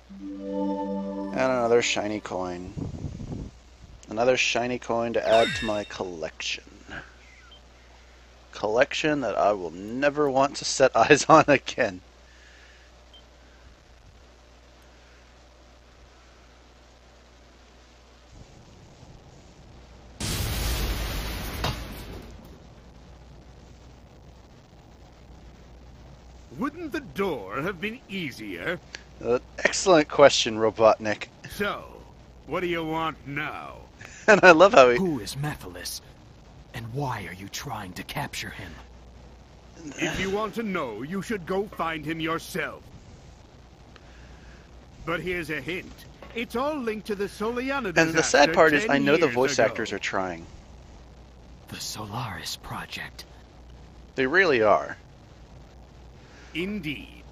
And another shiny coin. Another shiny coin to add to my collection. Collection that I will never want to set eyes on again. Wouldn't the door have been easier? Excellent question, Robotnik. So, what do you want now? And I love how he... Who is Mephiles? And why are you trying to capture him? If you want to know, you should go find him yourself. But here's a hint. It's all linked to the Soliana disaster. And the sad part is, I know the 10 voice years ago. actors are trying. The Solaris Project. They really are. Indeed.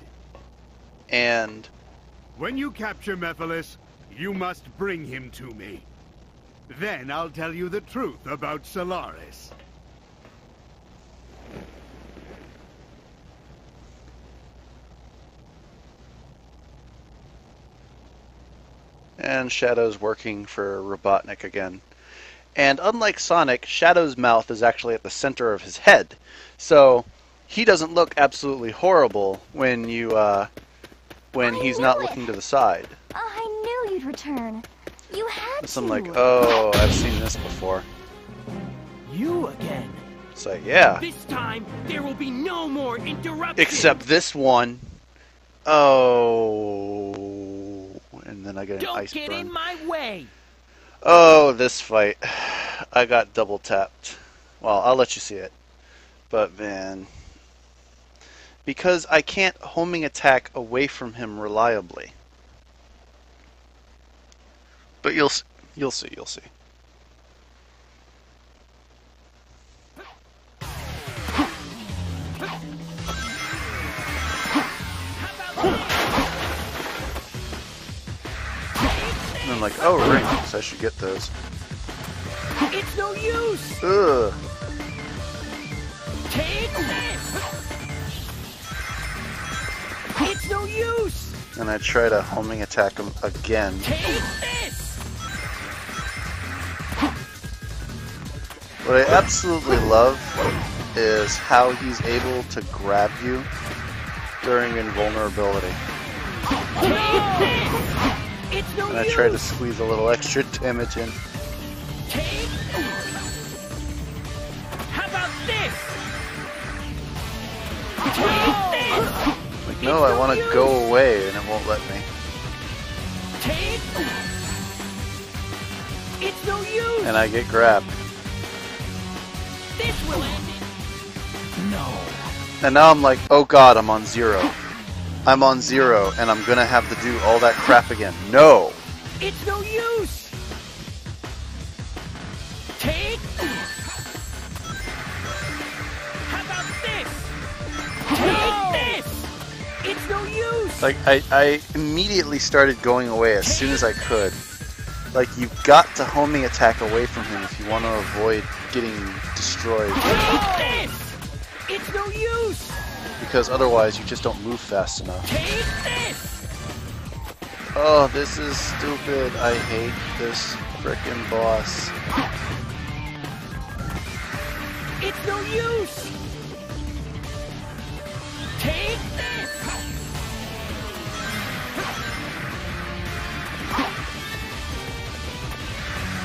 And... When you capture Mephiles, you must bring him to me. Then I'll tell you the truth about Solaris. And Shadow's working for Robotnik again. And unlike Sonic, Shadow's mouth is actually at the center of his head. So he doesn't look absolutely horrible when you when he's not looking to the side. I knew you'd return. You had to. So I'm like, oh, I've seen this before. You again? It's like, yeah. This time, there will be no more interruptions. Except this one. Oh. And then I get an ice burn. Don't get in my way. Oh, this fight. I got double tapped. Well, I'll let you see it. But man, because I can't homing attack away from him reliably. But you'll see. And I'm like, oh, rings. I should get those. It's no use. Ugh. Take this. It's no use. And I try to homing attack him again. Take this. What I absolutely love is how he's able to grab you during invulnerability. Take this. It's no And I use. try to squeeze a little extra damage in. Take. How about this? Take this. Like, no, I want to go away, and it won't let me. Take. It's no use. And I get grabbed. This will end it. No. And now I'm like, oh god, I'm on 0. I'm on 0, and I'm gonna have to do all that crap again. No! It's no use. Take. How about this? Take this. It's no use. Like, I immediately started going away as soon as I could. Like, you've got to homing attack away from him if you want to avoid getting destroyed. Take this. It's no use. Because otherwise you just don't move fast enough. Take this. Oh, this is stupid. I hate this frickin' boss. It's no use. Take this.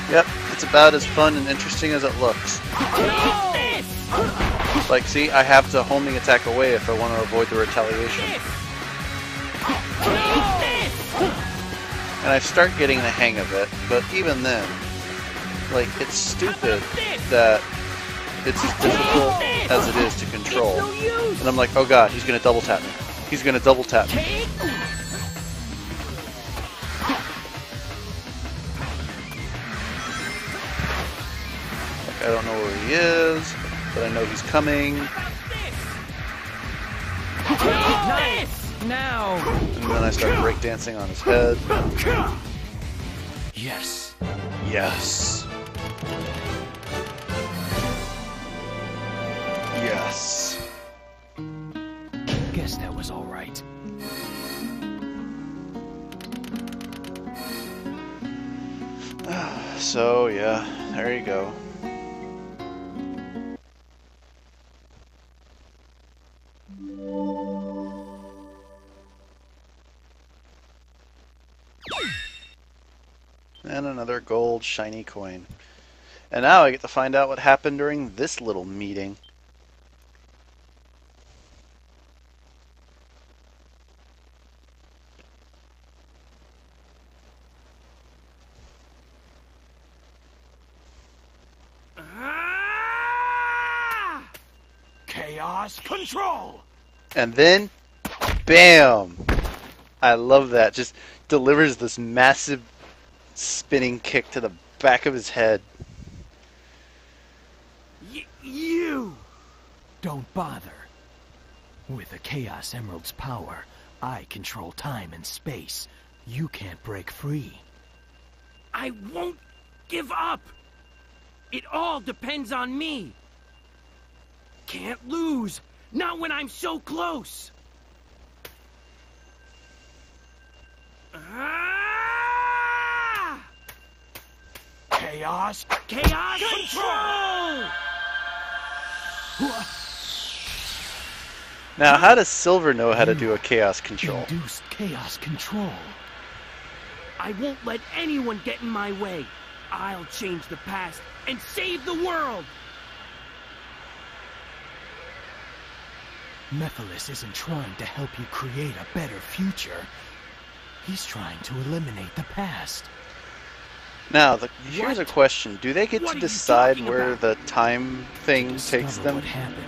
Yep, it's about as fun and interesting as it looks. Take this. Like, see, I have to homing attack away if I want to avoid the retaliation. Take this. And I start getting the hang of it, but even then, like, it's stupid that it's as difficult as it is to control. And I'm like, oh god, he's gonna double tap me. He's gonna double tap me. Take. Like, I don't know where he is, but I know he's coming. Nice. Now. And then I start breakdancing on his head. Yes. Yes. Yes. Guess that was all right. So, yeah, there you go. And another gold shiny coin. And now I get to find out what happened during this little meeting. Chaos control! And then, bam! I love that. Just delivers this massive spinning kick to the back of his head. You! Don't bother. With the Chaos Emerald's power, I control time and space. You can't break free. I won't give up! It all depends on me! Can't lose! Not when I'm so close! Ah! Chaos Control! Now, how does Silver know how to do a chaos control? Induced chaos control. I won't let anyone get in my way. I'll change the past and save the world! Mephiles isn't trying to help you create a better future. He's trying to eliminate the past. Now, here's a question. Do they get What to are you decide talking where about? the time thing Discover takes them? what happened.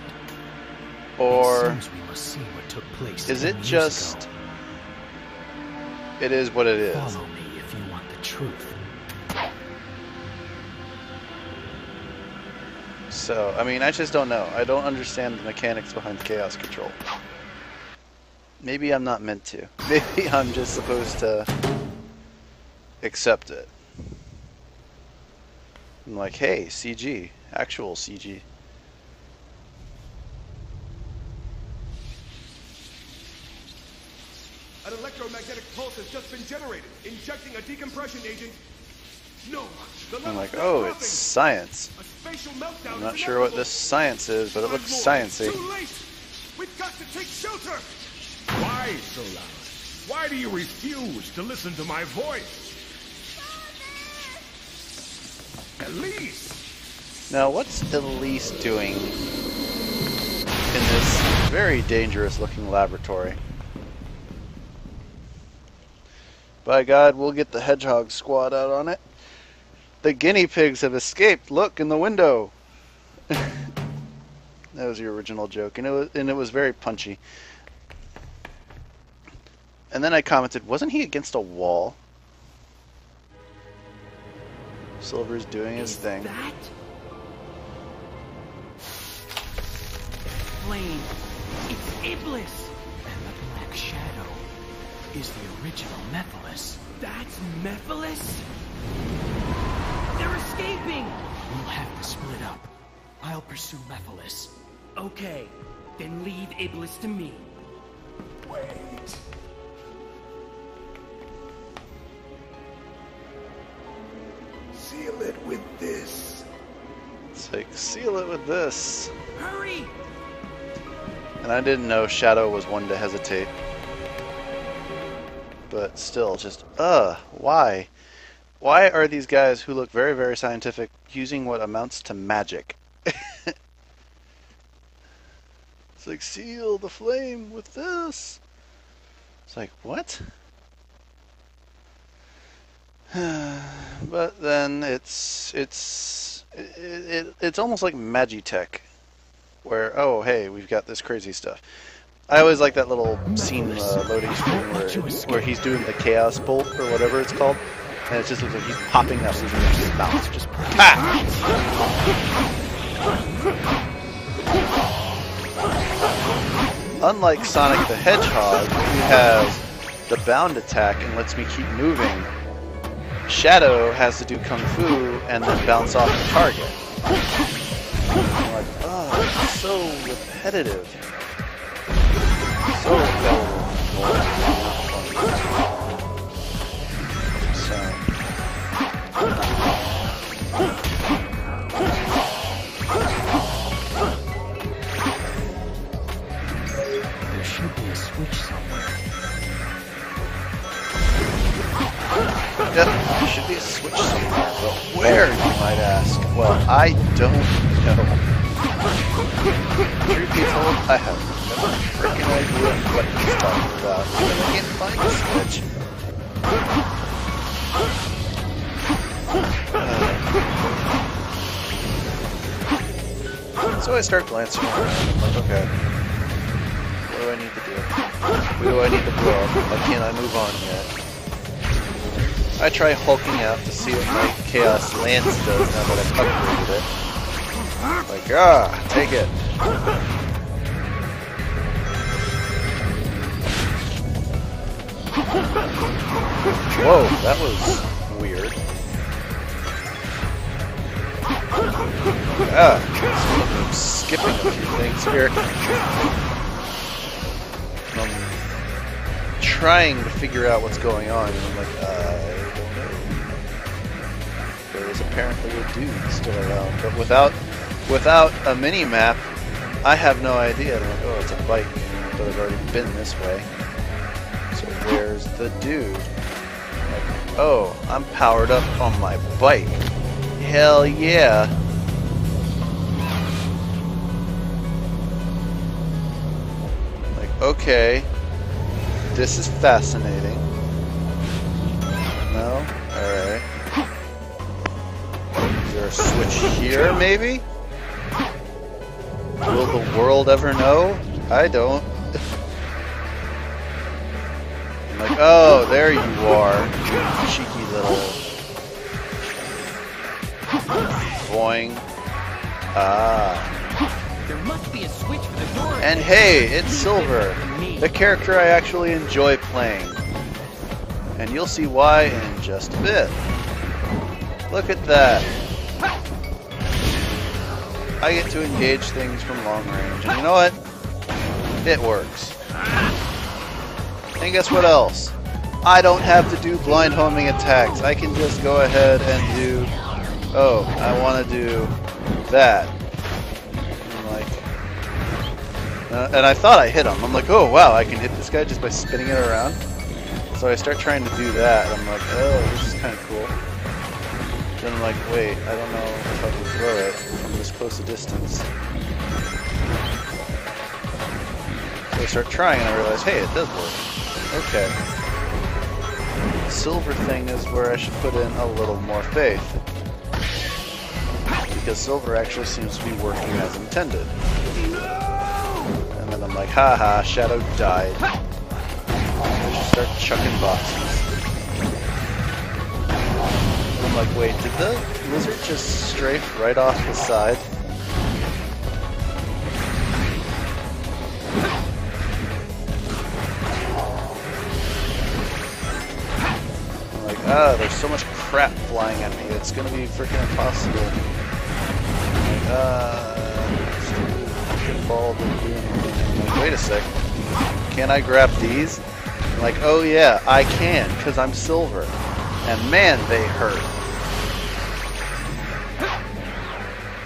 Or It seems we must see what took place is 10 it years just... ago. It is what it is. Follow me if you want the truth. So, I mean, I just don't know. I don't understand the mechanics behind chaos control. Maybe I'm not meant to. Maybe I'm just supposed to accept it. I'm like, hey, CG. Actual CG. An electromagnetic pulse has just been generated, injecting a decompression agent. No, the I'm level's like, not oh, dropping. it's science. A spatial meltdown I'm is not sure what inevitable. this science is, but it looks Onward. sciencey. Too late. We've got to take shelter. Why so loud? Why do you refuse to listen to my voice? Elise! Now, what's Elise doing in this very dangerous looking laboratory? By God, we'll get the Hedgehog squad out on it. The guinea pigs have escaped. Look in the window. That was the original joke, and it was very punchy. And then I commented, wasn't he against a wall? Silver's doing his thing. That? Flame. It's Iblis! And the Black Shadow is the original Mephiles. That's Mephiles? They're escaping! We'll have to split up. I'll pursue Mephiles. Okay, then leave Iblis to me. Wait. Seal it with this. It's like, seal it with this. Hurry! And I didn't know Shadow was one to hesitate. But still, just, why? Why are these guys who look very, very scientific using what amounts to magic? It's like, seal the flame with this. It's like, what? But then it's almost like Magitech, where, oh hey, we've got this crazy stuff. I always like that little scene loading screen where he's doing the chaos bolt or whatever it's called, and it just looks like he's popping up from his mouth. Just Unlike Sonic the Hedgehog, who has the bound attack and lets me keep moving, Shadow has to do Kung Fu and then bounce off the target. I'm like, oh, it's so repetitive. So repetitive. So. There should be a switch somewhere, but where, you might ask? Well, I don't know. Truth be told, I have no freaking idea what he's talking about, because I can't find the switch. So I start glancing around, and I'm like, okay, what do I need to do? Who do I need to blow up? Why can't I move on yet? I try hulking out to see what my Chaos Lance does now that I've upgraded it. Like, take it. Whoa, that was weird. I'm skipping a few things here. I'm trying to figure out what's going on, and I'm like, I don't know. There is apparently a dude still around, but without a mini-map, I have no idea. I'm like, oh, it's a bike, but I've already been this way. So where's the dude? Like, oh, I'm powered up on my bike. Hell yeah. Like, okay. This is fascinating. No? Alright. Is there a switch here, maybe? Will the world ever know? I don't. I'm like, oh, there you are. You cheeky little... Boing. There must be a switch for the door. And hey, it's Silver, the character I actually enjoy playing. And you'll see why in just a bit. Look at that. I get to engage things from long range, and you know what? It works. And guess what else? I don't have to do blind homing attacks. I can just go ahead and do... Oh, I want to do that. I'm like... and I thought I hit him. I'm like, oh wow, I can hit this guy just by spinning it around. So I start trying to do that. I'm like, oh, this is kind of cool. Then I'm like, wait, I don't know if I can throw it from this close a distance. So I start trying and I realize, hey, it does work. Okay. The Silver thing is where I should put in a little more faith. Because Silver actually seems to be working as intended. And then I'm like, haha, Shadow died. I should start chucking boxes. I'm like, wait, did the lizard just strafe right off the side? I'm like, there's so much crap flying at me, it's gonna be freaking impossible. Ball didn't do anything. I'm like, wait a sec. Can I grab these? I'm like, oh yeah, I can, because I'm Silver. And man, they hurt.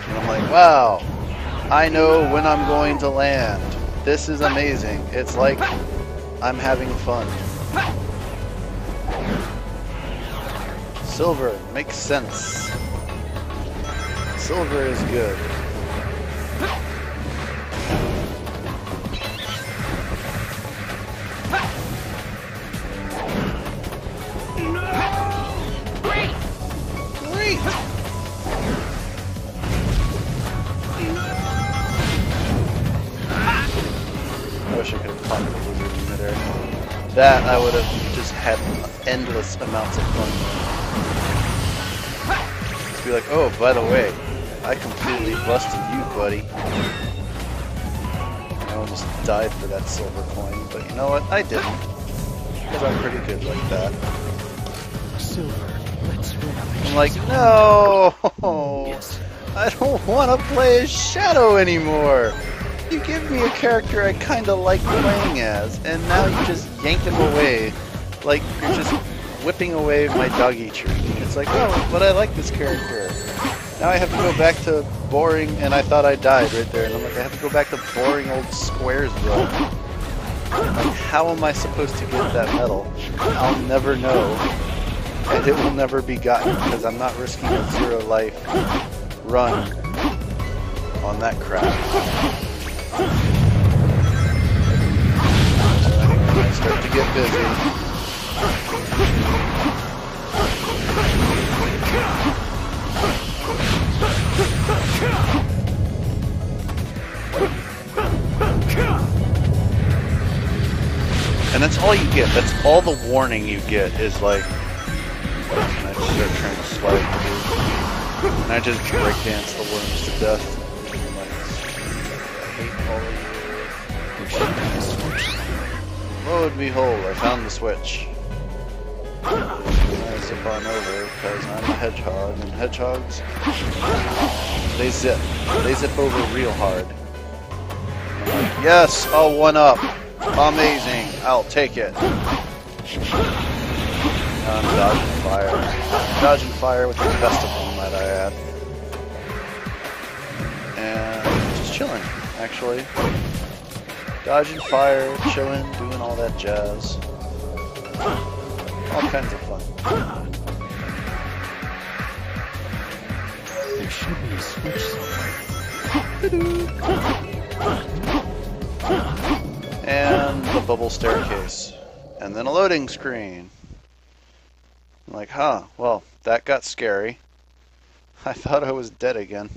And I'm like, wow, I know when I'm going to land. This is amazing. It's like I'm having fun. Silver makes sense. Silver is good. That I would have just had endless amounts of fun. Just be like, oh, by the way, I completely busted you, buddy. I almost died for that silver coin, but you know what? I didn't. Because I'm pretty good like that. Silver, let's run up. I'm like, no! I don't want to play as Shadow anymore! You give me a character I kinda like playing as, and now you just yank him away, like you're just whipping away my doggy tree. It's like, oh, but I like this character. Now I have to go back to boring, and I thought I died right there, and I'm like, I have to go back to boring old Squaresville. Like, how am I supposed to get that medal? I'll never know. and it will never be gotten because I'm not risking a 0 life run on that crap. So anyway, I start to get busy. And that's all you get. That's all the warning you get is like, and I just start trying to slide through. And I just breakdance the worms to death. I'm like, I hate all of you. Lo and behold, I found the switch. And I zip on over because I'm a hedgehog, and hedgehogs, they zip. They zip over real hard. I'm like, yes, I'll one up. Amazing, I'll take it. I'm dodging fire. Dodging fire with the best of them, might I add. And just chilling, actually. Dodging fire, chilling, doing all that jazz. All kinds of fun. There should be a switch somewhere. And the bubble staircase. And then a loading screen. I'm like, huh, well, that got scary. I thought I was dead again.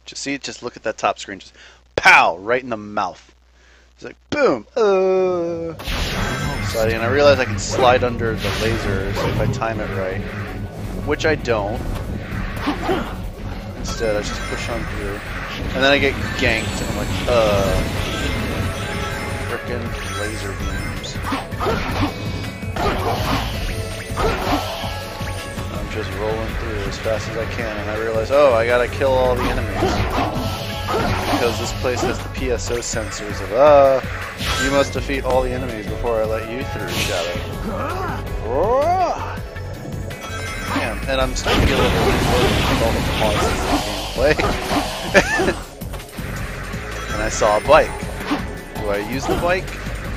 Just see, just look at that top screen. Just pow, right in the mouth. It's like, boom. Sliding, and I realize I can slide under the lasers if I time it right, which I don't. Instead, I just push on through, and then I get ganked, and I'm like, frickin' laser beams. I'm just rolling through as fast as I can, and I realize, oh, I gotta kill all the enemies. Because this place has the PSO sensors of, you must defeat all the enemies before I let you through, Shadow. Damn, and I'm starting to get a little overloaded with all the pauses in gameplay. And I saw a bike. Do I use the bike?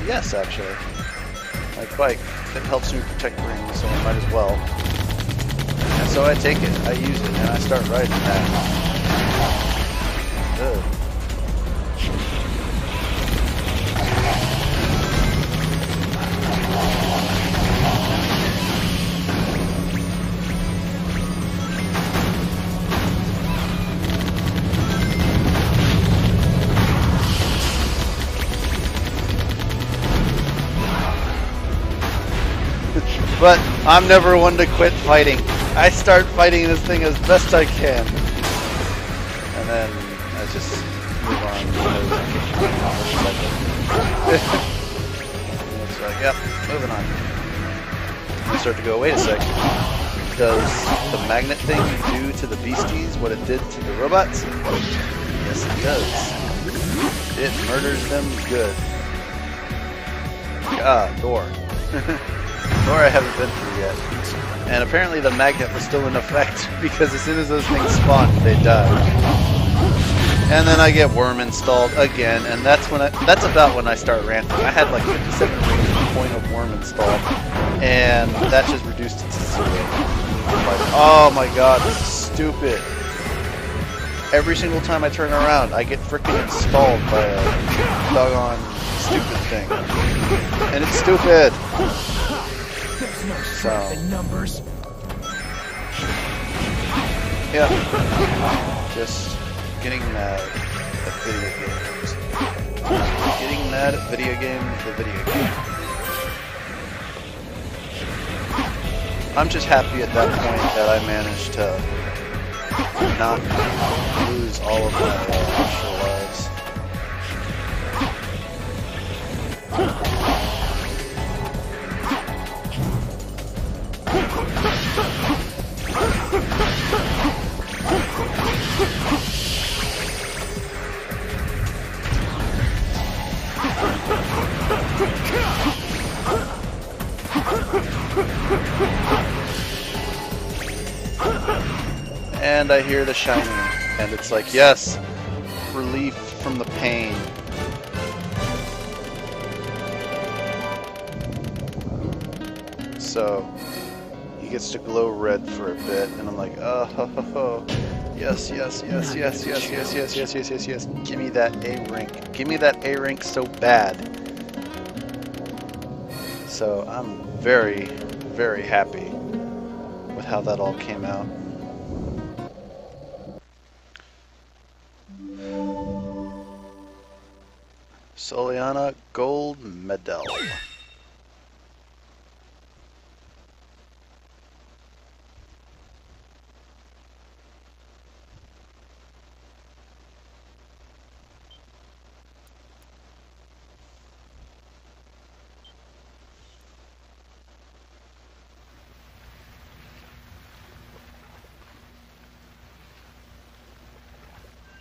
Yes, actually. My bike, it helps me protect rings, so I might as well. And so I take it, I use it, and I start riding that. Good. But I'm never one to quit fighting. I start fighting this thing as best I can. And then I just move on. It's like, yep, moving on. I start to go, wait a sec. Does the magnet thing do to the beasties what it did to the robots? Yes, it does. It murders them good. Ah, door. Door I haven't been through yet. And apparently the magnet was still in effect because as soon as those things spawned, they died. And then I get worm installed again, and that's about when I start ranting. I had like 57 rings per point of worm installed, and that just reduced it to 0. I'm like, oh my god, this is stupid. Every single time I turn around, I get freaking installed by a doggone stupid thing. And it's stupid. So, yeah, just getting mad at video games. Getting mad at video games, the video game. I'm just happy at that point that I managed to not lose all of my actual lives. And I hear the shining. And it's like, yes, relief from the pain. So he gets to glow red for a bit, and I'm like, oh, ho, ho, ho. Yes, yes, yes, yes, yes, yes, yes, yes, yes, yes, yes. Give me that A-Rink. Give me that A-Rink so bad. So I'm very, very happy with how that all came out. Soliana Gold Medal.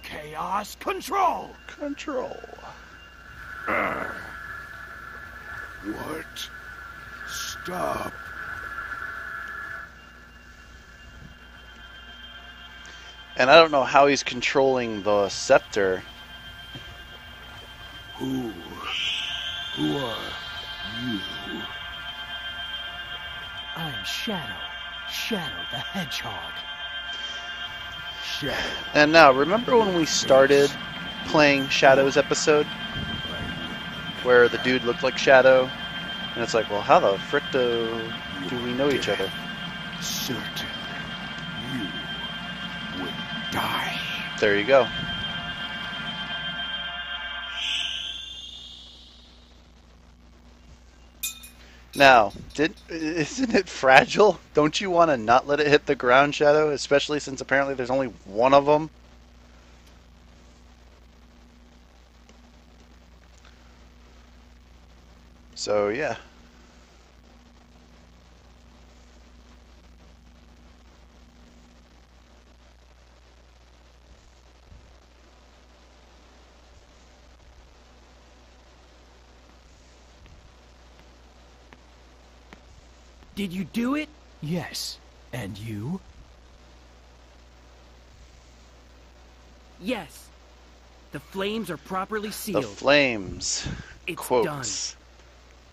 Chaos control! Control. What? Stop. And I don't know how he's controlling the scepter. Who are you? I'm Shadow. Shadow the Hedgehog. Shadow. And now, remember when we started playing Shadow's episode? Where the dude looked like Shadow? And it's like, well, how the frick do we know each other? Certain you will die. There you go. Now, isn't it fragile? Don't you want to not let it hit the ground, Shadow? Especially since apparently there's only one of them? So, yeah. Did you do it? Yes. And you? Yes. The flames are properly The sealed. flames. It's Quotes.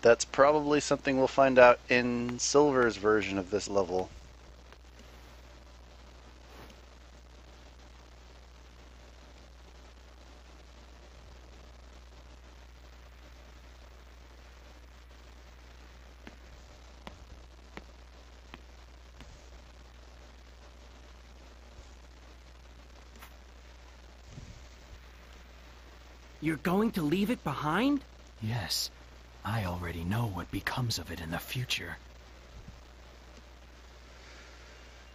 That's probably something we'll find out in Silver's version of this level. You're going to leave it behind? Yes. I already know what becomes of it in the future.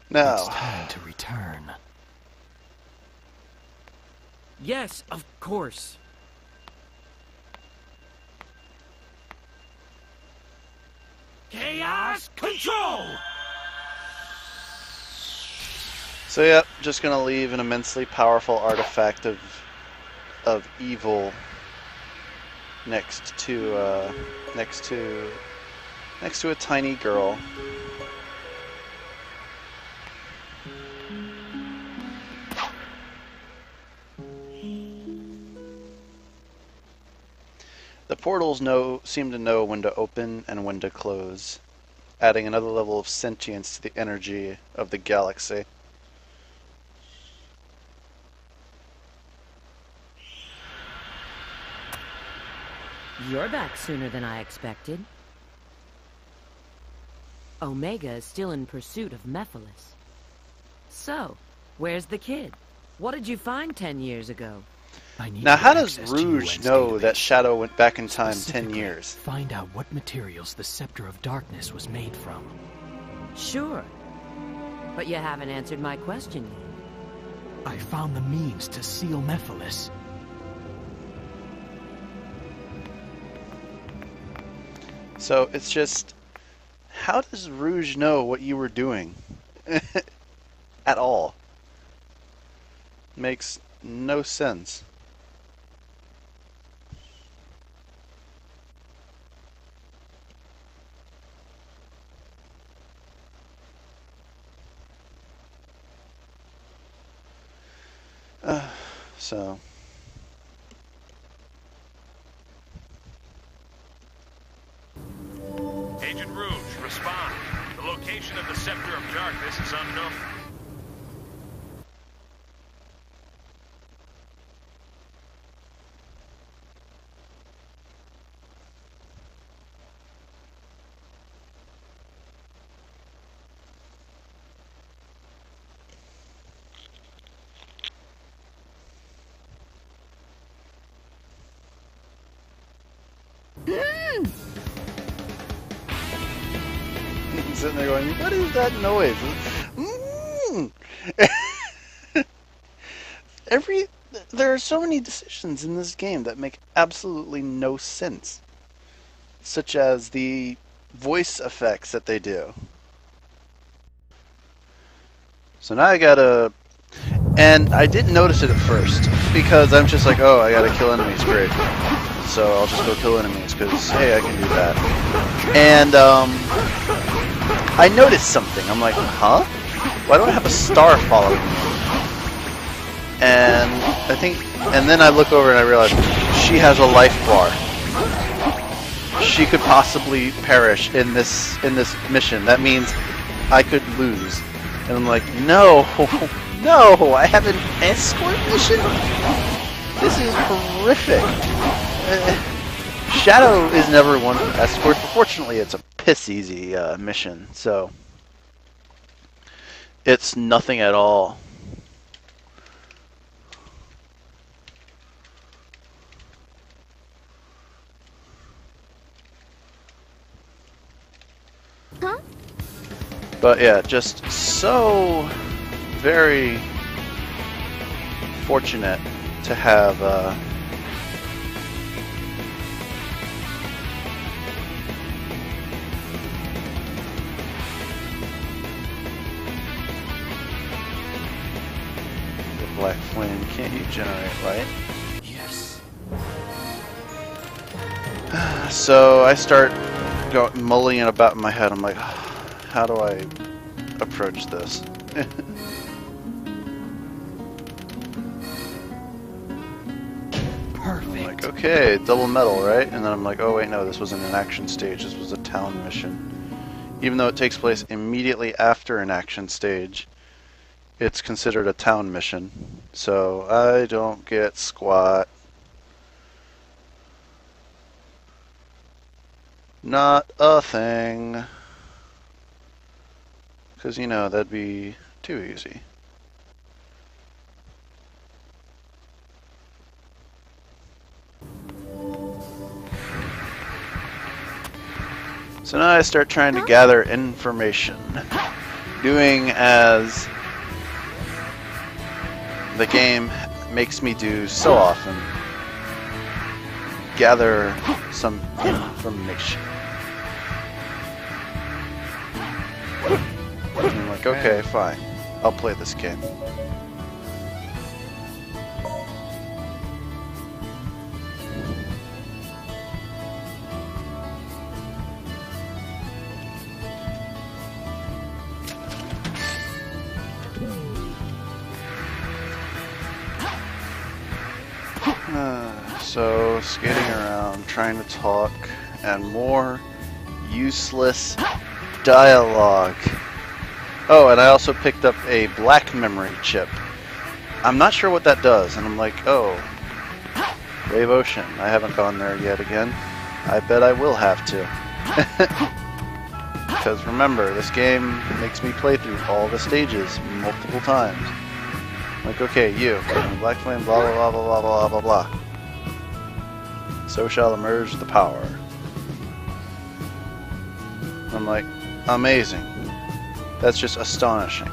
Now, It's time to return. Yes, of course. Chaos control! so yep, just gonna leave an immensely powerful artifact of evil next to a tiny girl. The portals seem to know when to open and when to close, adding another level of sentience to the energy of the galaxy. You're back sooner than I expected. Omega is still in pursuit of Mephiles. So, where's the kid? What did you find 10 years ago? I need Now, to how get does access to Rouge UN's know database. that Shadow went back in time 10 Specifically, years? Find out what materials the Scepter of Darkness was made from. Sure. But you haven't answered my question yet. I found the means to seal Mephiles. So it's just, how does Rouge know what you were doing? At all. Makes no sense. So. Agent Rouge, respond. The location of the Scepter of Darkness is unknown. Sitting there going, what is that noise? There are so many decisions in this game that make absolutely no sense. Such as the voice effects that they do. So now I gotta... And I didn't notice it at first, because I'm just like, oh, I gotta kill enemies, great. So I'll just go kill enemies, because, hey, I can do that. And, I noticed something. I'm like, huh? Why do I have a star following me? And then I look over and I realize she has a life bar. She could possibly perish in this mission. That means I could lose. And I'm like, no, no, I have an escort mission? This is horrific. Shadow is never one for escort, but fortunately it's a piss-easy mission, so it's nothing at all. Huh? But yeah, just so very fortunate to have black flame. Can't you generate light? Yes. So I start mulling it about in my head. I'm like, how do I approach this? Perfect. I'm like, okay, double metal, right? And then I'm like, oh wait, no, this wasn't an action stage. This was a town mission. Even though it takes place immediately after an action stage, it's considered a town mission, so I don't get squat. Not a thing. Because, you know, that'd be too easy. So now I start trying to gather information, doing as the game makes me do so often. Gather some information. And I'm like, okay, fine. I'll play this game. So, skating around, trying to talk, and more useless dialogue. Oh, and I also picked up a black memory chip. I'm not sure what that does, and I'm like, oh, Wave Ocean. I haven't gone there yet again. I bet I will have to. Because remember, this game makes me play through all the stages multiple times. Like, okay, you, Black Flame, blah, blah, blah, blah, blah, blah, blah, blah. So shall emerge the power. I'm like, amazing. That's just astonishing.